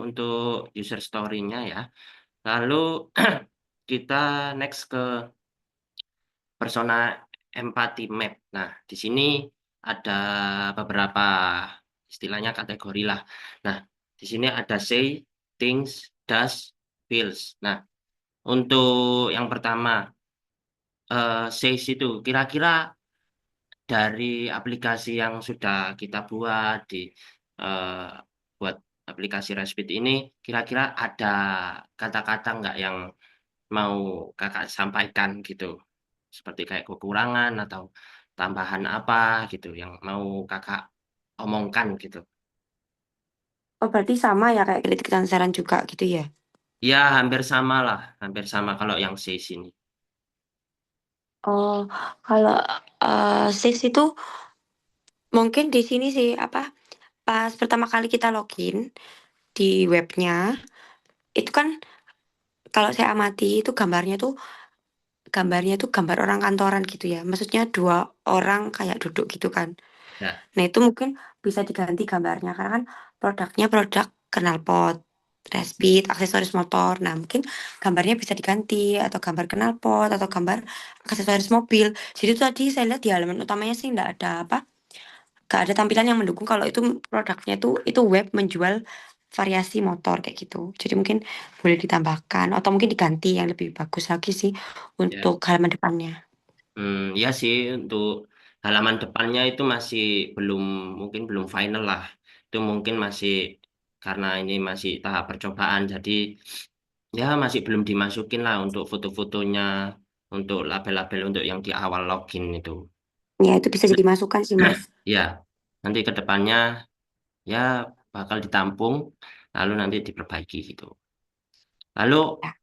untuk user story-nya ya. Lalu kita next ke persona empathy map. Nah, di sini ada beberapa istilahnya kategori lah. Nah, di sini ada say, thinks, does, feels. Nah, untuk yang pertama, says itu kira-kira dari aplikasi yang sudah kita buat eh, buat aplikasi Respit ini, kira-kira ada kata-kata nggak yang mau kakak sampaikan gitu, seperti kayak kekurangan atau tambahan apa gitu yang mau kakak omongkan gitu. Oh, berarti sama ya kayak kritik dan saran juga gitu ya? Ya hampir sama lah, hampir sama kalau yang C sini. Oh, kalau sis itu mungkin di sini sih apa? Pas pertama kali kita login di webnya, itu kan kalau saya amati itu gambarnya tuh gambar orang kantoran gitu ya. Maksudnya dua orang kayak duduk gitu kan. Ya, Nah, itu mungkin bisa diganti gambarnya karena kan produknya produk knalpot, Respit, aksesoris motor. Nah, mungkin gambarnya bisa diganti atau gambar knalpot atau gambar aksesoris mobil. Jadi itu tadi saya lihat di halaman utamanya sih nggak ada apa, nggak ada tampilan yang mendukung kalau itu produknya itu web menjual variasi motor kayak gitu. Jadi mungkin boleh ditambahkan atau mungkin diganti yang lebih bagus lagi sih ya. untuk halaman depannya. Ya sih untuk halaman depannya itu masih belum mungkin belum final lah. Itu mungkin masih karena ini masih tahap percobaan jadi ya masih belum dimasukin lah untuk foto-fotonya, untuk label-label untuk yang di awal login itu. Ya, itu bisa jadi masukan sih, Mas. Ya, nanti ke depannya ya bakal ditampung lalu nanti diperbaiki gitu. Lalu Ya.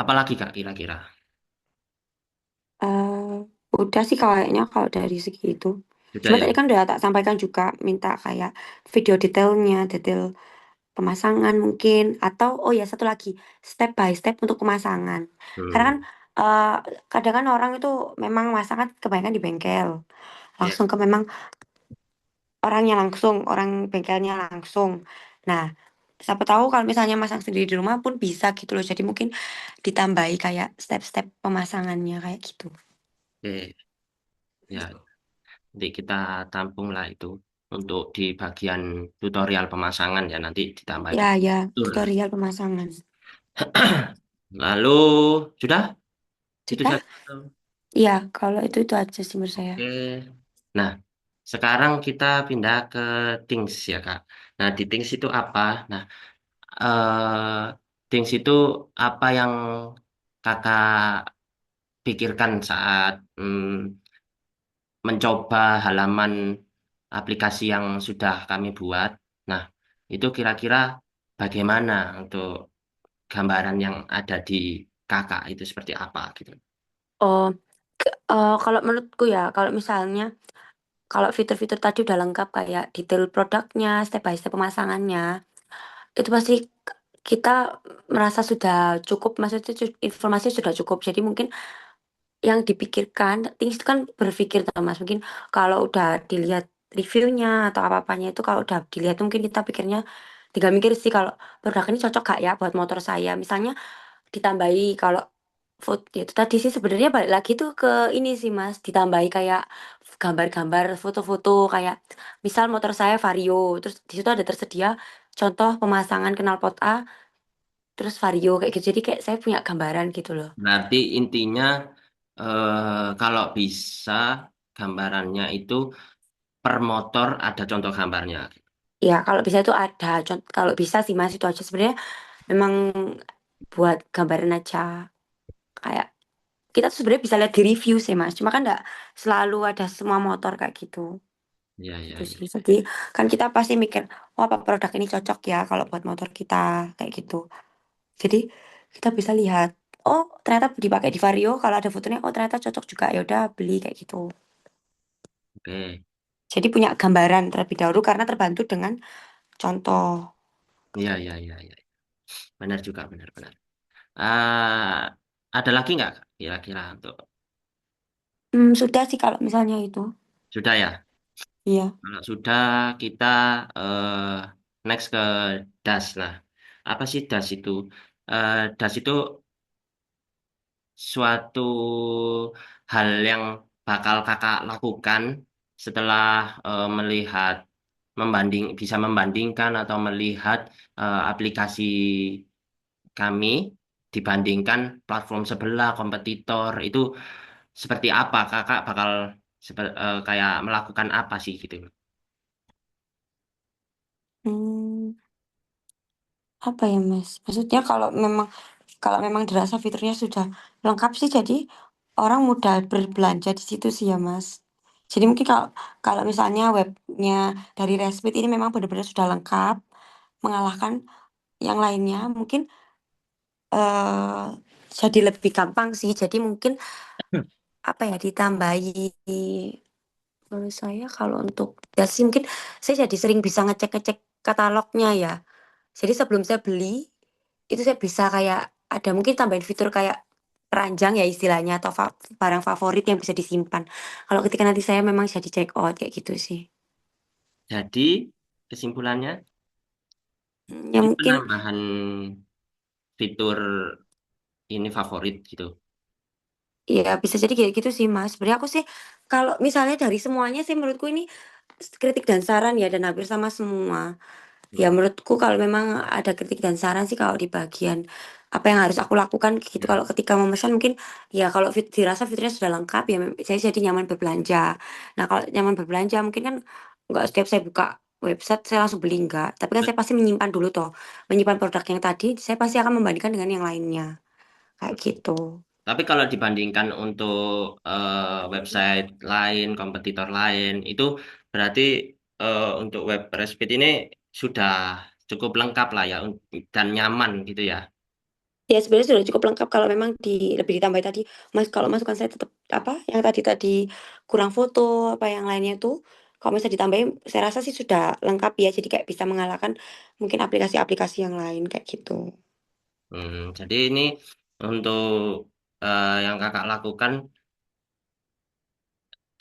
apalagi Kak kira-kira? eh Udah sih kayaknya kalau dari segi itu. Sudah Cuma ya? tadi kan udah tak sampaikan juga minta kayak video detailnya, detail pemasangan mungkin atau oh ya satu lagi step by step untuk pemasangan. Karena kan Hmm, eh, kadang kan orang itu memang masang kan kebanyakan di bengkel, ya. langsung ke memang orangnya langsung, orang bengkelnya langsung. Nah, siapa tahu kalau misalnya masang sendiri di rumah pun bisa gitu loh. Jadi mungkin ditambahi kayak step-step pemasangannya kayak gitu. Oke, ya. Nanti kita tampung lah itu untuk di bagian tutorial pemasangan ya nanti ditambah Ya, ya, betul lah. tutorial pemasangan. Lalu sudah itu Sudah? saja. Iya, kalau itu aja sih menurut saya. Oke. Nah, sekarang kita pindah ke Things ya Kak. Nah, di Things itu apa? Nah, Things itu apa yang Kakak pikirkan saat mencoba halaman aplikasi yang sudah kami buat. Nah, itu kira-kira bagaimana untuk gambaran yang ada di kakak itu seperti apa gitu. Oh, kalau menurutku ya, kalau misalnya kalau fitur-fitur tadi udah lengkap kayak detail produknya, step by step pemasangannya, itu pasti kita merasa sudah cukup, maksudnya informasi sudah cukup. Jadi mungkin yang dipikirkan, things itu kan berpikir tuh Mas. Mungkin kalau udah dilihat reviewnya atau apa-apanya itu kalau udah dilihat mungkin kita pikirnya tinggal mikir sih kalau produk ini cocok gak ya buat motor saya. Misalnya ditambahi kalau foto itu tadi sih sebenarnya balik lagi tuh ke ini sih Mas, ditambahi kayak gambar-gambar foto-foto kayak misal motor saya Vario, terus di situ ada tersedia contoh pemasangan knalpot A terus Vario kayak gitu. Jadi kayak saya punya gambaran gitu loh. Berarti intinya kalau bisa gambarannya itu per motor ada contoh gambarnya. Ya, kalau bisa itu ada. Kalau bisa sih Mas itu aja sebenarnya memang buat gambaran aja. Kayak kita tuh sebenarnya bisa lihat di review sih Mas. Cuma kan nggak selalu ada semua motor kayak gitu. Ya, Itu ya, ya. sih. Jadi kan kita pasti mikir, oh apa produk ini cocok ya kalau buat motor kita kayak gitu. Jadi kita bisa lihat, oh ternyata dipakai di Vario kalau ada fotonya, oh ternyata cocok juga ya udah beli kayak gitu. Oke. Jadi punya gambaran terlebih dahulu karena terbantu dengan contoh. Ya, ya, ya, ya. Benar juga, benar-benar. Ah, ada lagi nggak kira-kira untuk Sudah sih kalau misalnya itu. sudah ya? Iya. Kalau sudah kita next ke das. Nah, apa sih das itu? Das itu suatu hal yang bakal kakak lakukan setelah melihat bisa membandingkan atau melihat aplikasi kami dibandingkan platform sebelah kompetitor itu seperti apa kakak bakal kayak melakukan apa sih gitu. Hmm, apa ya Mas? Maksudnya kalau memang dirasa fiturnya sudah lengkap sih, jadi orang mudah berbelanja di situ sih ya Mas. Jadi mungkin kalau kalau misalnya webnya dari Respit ini memang benar-benar sudah lengkap, mengalahkan yang lainnya, mungkin eh jadi lebih gampang sih. Jadi mungkin apa ya, ditambahi, menurut saya kalau untuk ya sih mungkin saya jadi sering bisa ngecek-ngecek katalognya ya. Jadi sebelum saya beli itu saya bisa kayak ada mungkin tambahin fitur kayak keranjang ya istilahnya, atau barang favorit yang bisa disimpan. Kalau ketika nanti saya memang jadi check out kayak gitu sih. Jadi kesimpulannya Ya ini mungkin penambahan fitur ini favorit gitu. ya bisa jadi kayak gitu sih Mas. Sebenarnya aku sih kalau misalnya dari semuanya sih menurutku ini kritik dan saran ya, dan hampir sama semua. Ya Hmm. menurutku kalau memang ada kritik dan saran sih kalau di bagian apa yang harus aku lakukan gitu. Ya. Kalau ketika memesan mungkin ya kalau dirasa fiturnya sudah lengkap ya saya jadi nyaman berbelanja. Nah kalau nyaman berbelanja mungkin kan nggak setiap saya buka website saya langsung beli, enggak. Tapi kan saya pasti menyimpan dulu toh. Menyimpan produk yang tadi saya pasti akan membandingkan dengan yang lainnya. Kayak gitu. Tapi kalau dibandingkan untuk website lain, kompetitor lain, itu berarti untuk web Respit ini sudah cukup lengkap lah ya dan nyaman gitu ya. Ya sebenarnya sudah cukup lengkap kalau memang lebih ditambah tadi Mas, kalau masukan saya tetap apa yang tadi tadi kurang foto apa yang lainnya tuh, kalau misalnya ditambahin saya rasa sih sudah lengkap ya, jadi kayak bisa mengalahkan mungkin aplikasi-aplikasi yang lain kayak gitu. Jadi ini untuk yang kakak lakukan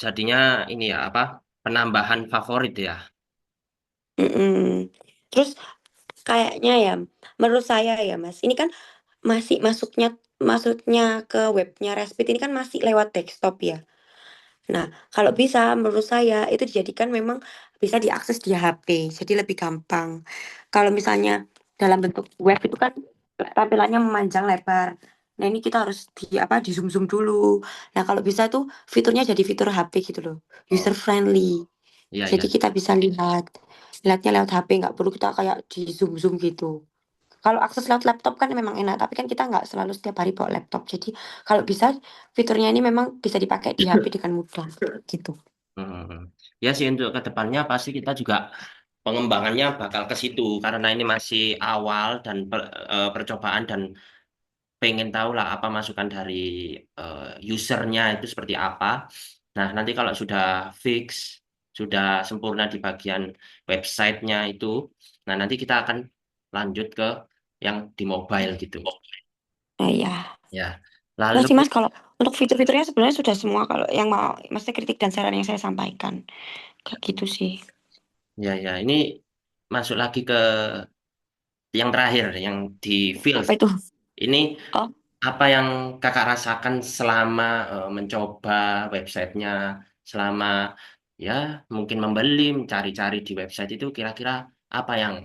jadinya ini ya apa penambahan favorit ya. Mm-mm. Terus kayaknya ya menurut saya ya Mas, ini kan masih masuknya ke webnya Respit ini kan masih lewat desktop ya. Nah, kalau bisa menurut saya itu dijadikan memang bisa diakses di HP, jadi lebih gampang. Kalau misalnya dalam bentuk web itu kan tampilannya memanjang lebar. Nah, ini kita harus di zoom zoom dulu. Nah, kalau bisa tuh fiturnya jadi fitur HP gitu loh, user Oh, friendly. iya Jadi iya. kita bisa lihatnya lewat HP, nggak perlu kita kayak di zoom zoom gitu. Kalau akses lewat laptop kan memang enak, tapi kan kita nggak selalu setiap hari bawa laptop. Jadi kalau bisa fiturnya ini memang bisa dipakai di HP dengan mudah gitu. Hmm. Ya sih untuk kedepannya pasti kita juga pengembangannya bakal ke situ karena ini masih awal dan percobaan dan pengen tahu lah apa masukan dari usernya itu seperti apa. Nah, nanti kalau sudah fix, sudah sempurna di bagian websitenya itu, nah nanti kita akan lanjut ke yang di mobile gitu. Nah, ya. Ya, Nah lalu sih Mas, kalau untuk fitur-fiturnya sebenarnya sudah semua kalau yang mau, maksudnya kritik dan saran yang saya sampaikan. Kayak gitu sih. ya ini masuk lagi ke yang terakhir, yang di field. Apa itu? Ini Oh, apa yang kakak rasakan selama mencoba websitenya, selama ya mungkin membeli, mencari-cari di website itu kira-kira apa yang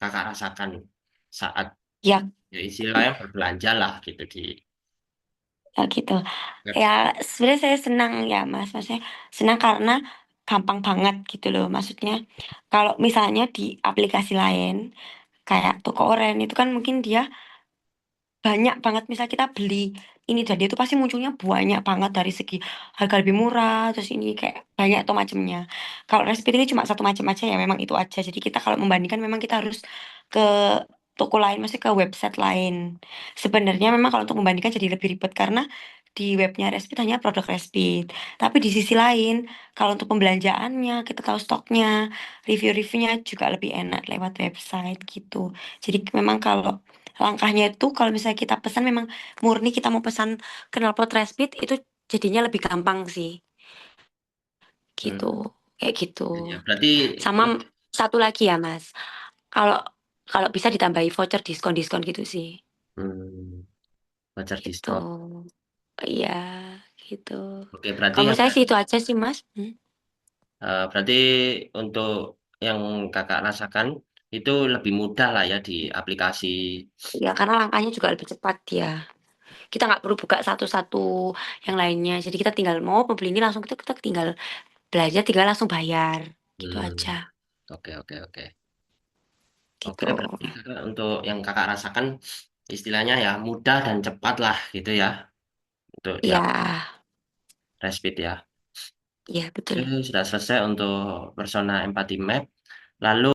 kakak rasakan saat ya, ya istilahnya berbelanja lah gitu di ya gitu. Ya website. sebenarnya saya senang ya Mas. Maksudnya senang karena gampang banget gitu loh. Maksudnya kalau misalnya di aplikasi lain kayak toko oren itu kan mungkin dia banyak banget, misal kita beli ini dan dia itu pasti munculnya banyak banget dari segi harga lebih murah, terus ini kayak banyak tuh macamnya. Kalau Respit ini cuma satu macam aja ya, memang itu aja, jadi kita kalau membandingkan memang kita harus ke toko lain, masih ke website lain. Sebenarnya memang kalau untuk membandingkan jadi lebih ribet karena di webnya Respit hanya produk Respit, tapi di sisi lain kalau untuk pembelanjaannya kita tahu stoknya, review-reviewnya juga lebih enak lewat website gitu. Jadi memang kalau langkahnya itu kalau misalnya kita pesan memang murni kita mau pesan knalpot Respit itu jadinya lebih gampang sih gitu, Hmm, kayak gitu. ya, berarti Sama satu lagi ya Mas, kalau Kalau bisa ditambahi voucher diskon-diskon gitu sih. Hmm, voucher Gitu. diskon. Iya, gitu. Oke, berarti Kamu yang saya sih itu aja sih, Mas. berarti untuk yang kakak rasakan itu lebih mudah lah ya di aplikasi. Ya, karena langkahnya juga lebih cepat ya. Kita nggak perlu buka satu-satu yang lainnya. Jadi kita tinggal mau beli ini langsung kita tinggal belajar, tinggal langsung bayar. Gitu aja. Hmm, oke oke oke. Oke, Gitu. berarti kakak untuk yang kakak rasakan istilahnya ya mudah dan cepat lah gitu ya untuk yang Ya, Respit ya. ya Oke, betul. sudah selesai untuk persona empathy map. Lalu